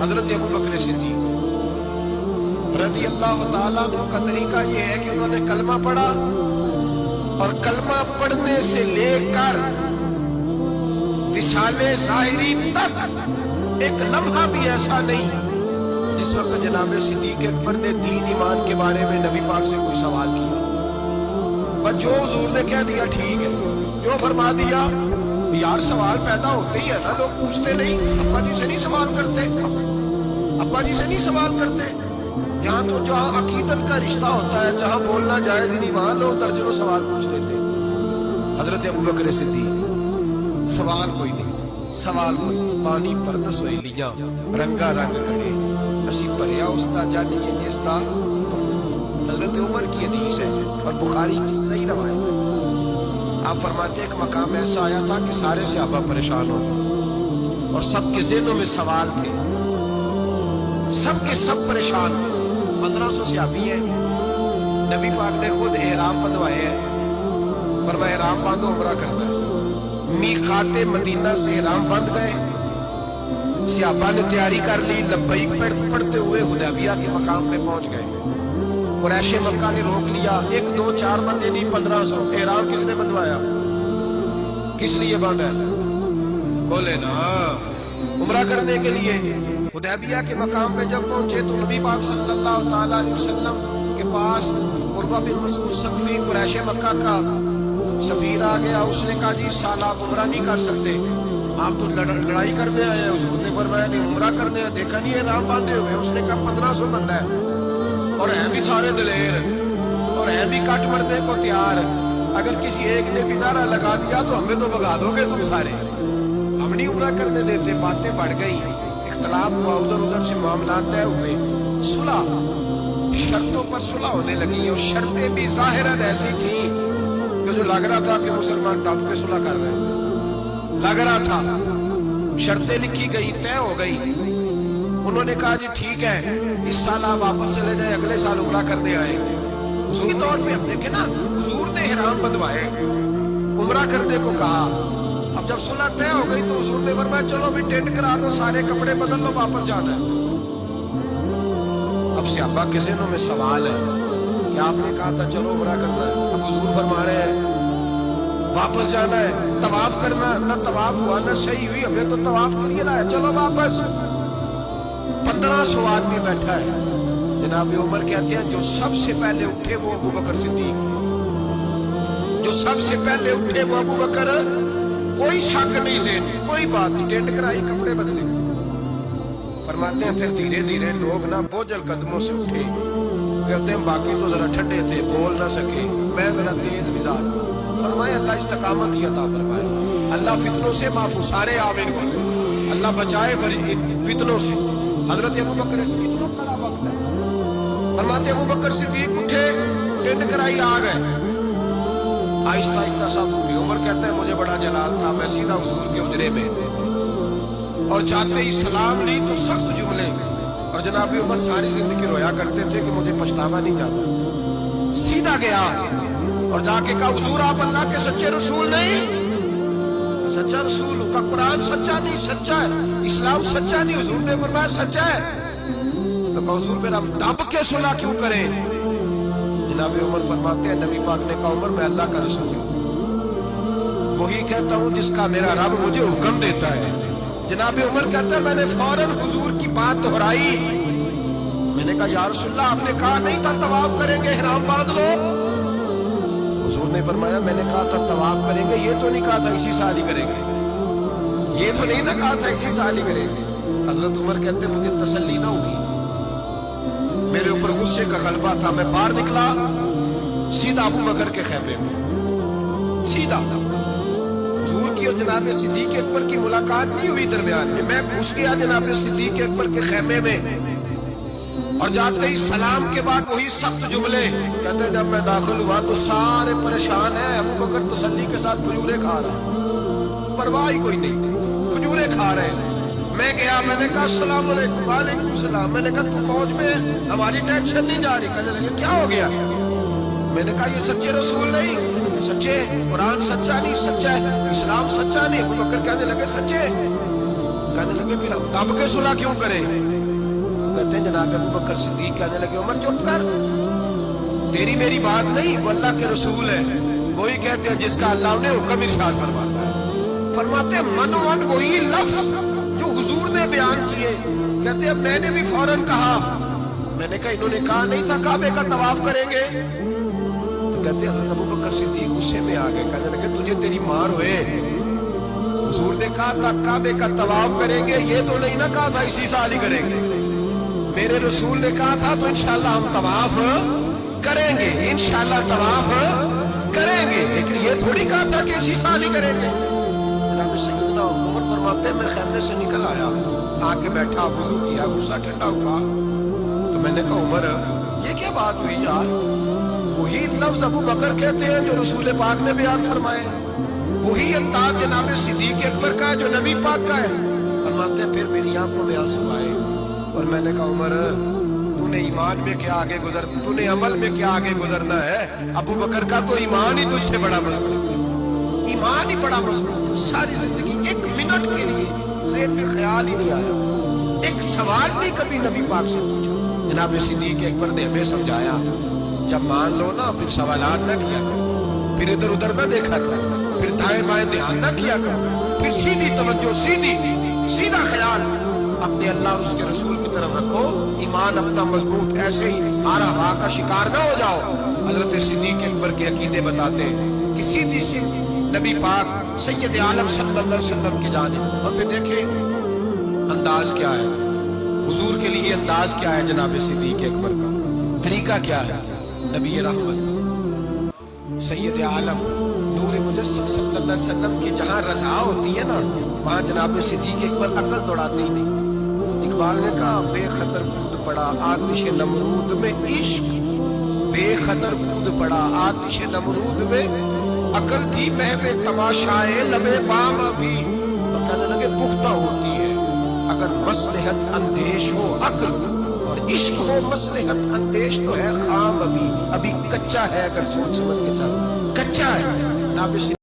حضرت ابو بکر صدیق رضی اللہ تعالیٰ عنہ کا طریقہ یہ ہے کہ انہوں نے کلمہ پڑھا اور کلمہ پڑھنے سے لے کر وصال ظاہری تک ایک لمحہ بھی ایسا نہیں جس وقت جناب صدیق اکبر نے دین ایمان کے بارے میں نبی پاک سے کوئی سوال کیا، بس جو حضور نے کہہ دیا ٹھیک ہے، جو فرما دیا۔ یار سوال پیدا ہوتے ہی ہے نا، لوگ پوچھتے نہیں، ابا جی سے نہیں سوال کرتے، ابا جی سے نہیں سوال کرتے۔ جہاں عقیدت کا رشتہ ہوتا ہے، جہاں بولنا جائز نہیں، وہاں لوگ درجنوں سوال پوچھ لیتے۔ حضرت ابو بکر صدیق سوال کوئی نہیں، سوال کوئی نہیں، پانی پردس ہوئی لیاں رنگا رنگ کھڑے اسی پریا اس دا جانیے جس دا۔ حضرت عمر کی حدیث ہے اور بخاری کی صحیح روایت ہے، آپ فرماتے ایک مقام ایسا آیا تھا کہ سارے صحابہ پریشان ہو گئے اور سب کے ذہنوں میں سوال تھے، سب کے سب پریشان تھے۔ 1500 صحابی ہیں، نبی پاک نے خود احرام بندھوائے ہیں، فرمایا احرام باندھو عمرہ کرنا ہے۔ میقات مدینہ سے احرام بندھ گئے، صحابہ نے تیاری کر لی، لبیک پڑھتے ہوئے حدیبیہ کے مقام پہ پہنچ گئے۔ قریش مکہ نے روک لیا، 1 2 4 بندے نہیں 1500۔ احرام کس نے بندھوایا؟ کس لیے باندھا ہے؟ بولے نا عمرہ کرنے کے لیے۔ حدیبیہ کے مقام پہ جب پہنچے تو نبی پاک صلی اللہ تعالیٰ علیہ وسلم کے پاس عروہ بن مسعود ثقفی قریش مکہ کا سفیر آ گیا۔ اس نے کہا جی سال آپ عمرہ نہیں کر سکتے، آپ تو لڑائی کرنے آئے ہیں۔ حضور نے فرمایا نہیں عمرہ کرنے ہیں، دیکھا نہیں احرام باندھے ہوئے۔ اس نے کہا 1500 بندہ ہے اور ہیں بھی سارے دلیر اور ہیں بھی کٹ مردے کو تیار، اگر کسی ایک نے بھی نعرہ لگا دیا تو ہمیں تو بھگا دو گے تم سارے، ہم نہیں عمرہ کرنے دیتے۔ باتیں بڑھ گئی، اختلاف ہوا، ادھر ادھر سے معاملات طے ہوئے، صلح، شرطوں پر صلح ہونے لگی اور شرطیں بھی ظاہراً ایسی تھیں کہ جو لگ رہا تھا کہ مسلمان دب کے صلح کر رہے ہیں، لگ رہا تھا۔ شرطیں لکھی گئی، طے ہو گئی۔ انہوں نے کہا جی ٹھیک ہے اس سال آپ واپس چلے جائیں، اگلے سال عمرہ کرنے آئیں گے۔ حضور کے طور پہ ہم دیکھیں نا، حضور نے احرام بندھوائے، عمرہ کرنے کو کہا۔ اب جب صلح طے ہو گئی تو حضور نے فرمایا چلو بھی ٹینٹ کرا دو، سارے کپڑے بدل لو، واپس جانا ہے۔ اب صحابہ کے ذہنوں میں سوال ہے کہ آپ نے کہا تھا چلو عمرہ کرنا ہے، اب حضور فرما رہے ہیں واپس جانا ہے، طواف کرنا، نہ طواف ہوا نہ صحیح ہوئی، ہمیں تو طواف کے لیے لایا، چلو واپس۔ 1500 آدمی بیٹھا ہے۔ جناب عمر کہتے ہیں جو سب سے پہلے اٹھے وہ ابو بکر صدیق، جو سب سے پہلے اٹھے وہ ابو بکر، کوئی شک نہیں، ذہن کوئی بات نہیں، ٹینٹ کرائی، کپڑے بدلے۔ فرماتے ہیں پھر دھیرے دھیرے لوگ نہ بوجھل قدموں سے اٹھے، کہتے ہیں باقی تو ذرا ٹھنڈے تھے، بول نہ سکے، میں ذرا تیز مزاج تھا۔ فرمائے اللہ استقامت ہی عطا فرمائے، اللہ فتنوں سے محفوظ، سارے آمین بولے، اللہ بچائے فتنوں سے۔ حضرت ابو بکر صدیق کا بڑا وقت ہے، فرماتے ابو بکر صدیق اٹھے، ٹینٹ کرائی، آ گئے، آہستہ آہستہ سب ہوئے۔ عمر کہتا ہے مجھے بڑا جلال تھا، میں سیدھا حضور کے حجرے میں اور جاتے ہی سلام لی تو سخت جملے، اور جناب عمر ساری زندگی رویا کرتے تھے کہ مجھے پچھتاوا نہیں جاتا۔ سیدھا گیا اور جا کے کہا حضور آپ اللہ کے سچے رسول نہیں؟ سچا رسول کا قرآن سچا نہیں، سچا ہے، اسلام سچا نہیں، حضور نے فرمایا سچا ہے۔ تو کہا حضور پھر ہم دب کے صلح کیوں کریں؟ جناب عمر فرماتے ہیں نبی پاک نے کہا عمر میں اللہ کا رسول ہوں، وہی کہتا ہوں جس کا میرا رب مجھے حکم دیتا ہے۔ جناب عمر کہتا ہے میں نے فوراً حضور کی بات دہرائی، میں نے کہا یا رسول اللہ آپ نے کہا نہیں تھا طواف کریں گے، احرام باندھ لو؟ حضور نے فرمایا میں نے کہا تھا طواف کریں گے، یہ تو نہیں کہا تھا اسی سال ہی کریں گے، یہ تو نہیں نہ کہا تھا اسی سال ہی کریں گے۔ حضرت عمر کہتے مجھے تسلی نہ ہوگی، میرے اوپر غصے کا غلبہ تھا، میں باہر نکلا سیدھا ابو بکر کے خیمے میں، سیدھا حضور کی اور جناب صدیق اکبر کی ملاقات نہیں ہوئی درمیان میں گھس گیا جناب صدیق اکبر کے خیمے میں، اور جاتے ہی سلام کے بعد وہی سخت جملے کہتے ہیں۔ جب میں داخل ہوا تو سارے پریشان ہیں، ابو بکر تسلی کے ساتھ کھجورے کھا رہا ہے، پرواہ ہی کوئی نہیں، کھجورے کھا رہے ہیں۔ میں گیا، میں نے کہا السلام علیکم، وعلیکم السلام، میں نے کہا تو فوج میں ہماری ٹینشن نہیں جا رہی؟ کہنے لگے کیا ہو گیا؟ میں نے کہا یہ سچے رسول نہیں، سچے، قرآن سچا نہیں، سچا ہے، اسلام سچا نہیں۔ ابو بکر کہنے لگے سچے؟ کہنے لگے پھر ہم دب کے صلح کیوں کریں؟ کہتے ہیں جناب ابو بکر صدیق کہنے لگے عمر چپ کر، تیری میری بات نہیں، وہ اللہ کے رسول ہے، وہی کہتے ہیں جس کا اللہ انہیں حکم ارشاد فرماتا ہے۔ فرماتے ہیں من و من وہی لفظ جو حضور نے بیان کیے، کہتے ہیں میں نے بھی فوراً کہا، میں نے کہا انہوں نے کہا نہیں تھا کعبے کا طواف کریں گے؟ تو کہتے ہیں حضرت ابو بکر صدیق غصے میں آ گئے، کہنے لگے تجھے تیری مار ہوئے، حضور نے کہا تھا کعبے کا طواف کریں گے، یہ تو نہیں نہ کہا تھا اسی سال ہی کریں گے، میرے رسول نے کہا تھا تو انشاءاللہ ہم طواف کریں گے، انشاءاللہ طواف کریں گے، لیکن یہ تھوڑی کہا تھا کہ اسی سال ہی کریں گے۔ جناب سیدنا عمر فرماتے ہیں میں خیمے سے نکل آیا، آ کے بیٹھا، وضو کیا، غصہ ٹھنڈا ہوا، تو میں نے کہا عمر یہ کیا بات ہوئی یار؟ وہی لفظ ابو بکر کہتے ہیں جو رسول پاک نے بیان فرمائے، وہی انداز جناب صدیق اکبر کا ہے جو نبی پاک کا ہے۔ فرماتے ہیں پھر میری آنکھوں میں آنسو آئے اور میں نے کہا عمر تو نے ایمان میں کیا آگے تو نے عمل میں کیا آگے گزرنا ہے؟ ابو بکر کا تو ایمان ہی تجھ سے بڑا مضبوط ہے، ایمان ہی بڑا مضبوط ہے، ساری زندگی ایک منٹ کے لیے ذہن میں خیال ہی نہیں آیا، ایک سوال نہیں کبھی نبی پاک سے پوچھا۔ جناب صدیق اکبر نے ہمیں سمجھایا جب مان لو نا پھر سوالات نہ کیا کر، پھر ادھر ادھر نہ دیکھا کر، پھر دائیں بائیں دھیان نہ کیا کر، پھر سیدھی توجہ، سیدھا خیال اپنے اللہ اور اس کے رسول کی طرف رکھو، ایمان اپنا مضبوط، ایسے ہی آرا ہوا کا شکار نہ ہو جاؤ۔ حضرت صدیق اکبر کے عقیدے بتاتے ہیں کہ سیدھی سی نبی پاک سید عالم صلی اللہ علیہ وسلم کی جانب، اور پھر دیکھیں انداز کیا ہے حضور کے لیے، انداز کیا ہے جناب صدیق اکبر کا، طریقہ کیا ہے؟ نبی رحمت سید عالم نور مجسم صلی اللہ علیہ وسلم کی جہاں رضا ہوتی ہے نا، وہاں جناب صدیق اکبر عقل دوڑاتے ہی نہیں۔ اقبال نے کہا بے خطر کود پڑا آتش نمرود میں عشق، بے خطر کود پڑا آتش نمرود میں عقل تھی محو تماشائے لبے بام ابھی، اور کہنے لگے پختہ ہوتی ہے اگر مصلحت اندیش ہو عقل، اور عشق ہو مصلحت اندیش تو ہے خام ابھی کچا ہے، اگر سوچ سمجھ کے چل کچا ہے۔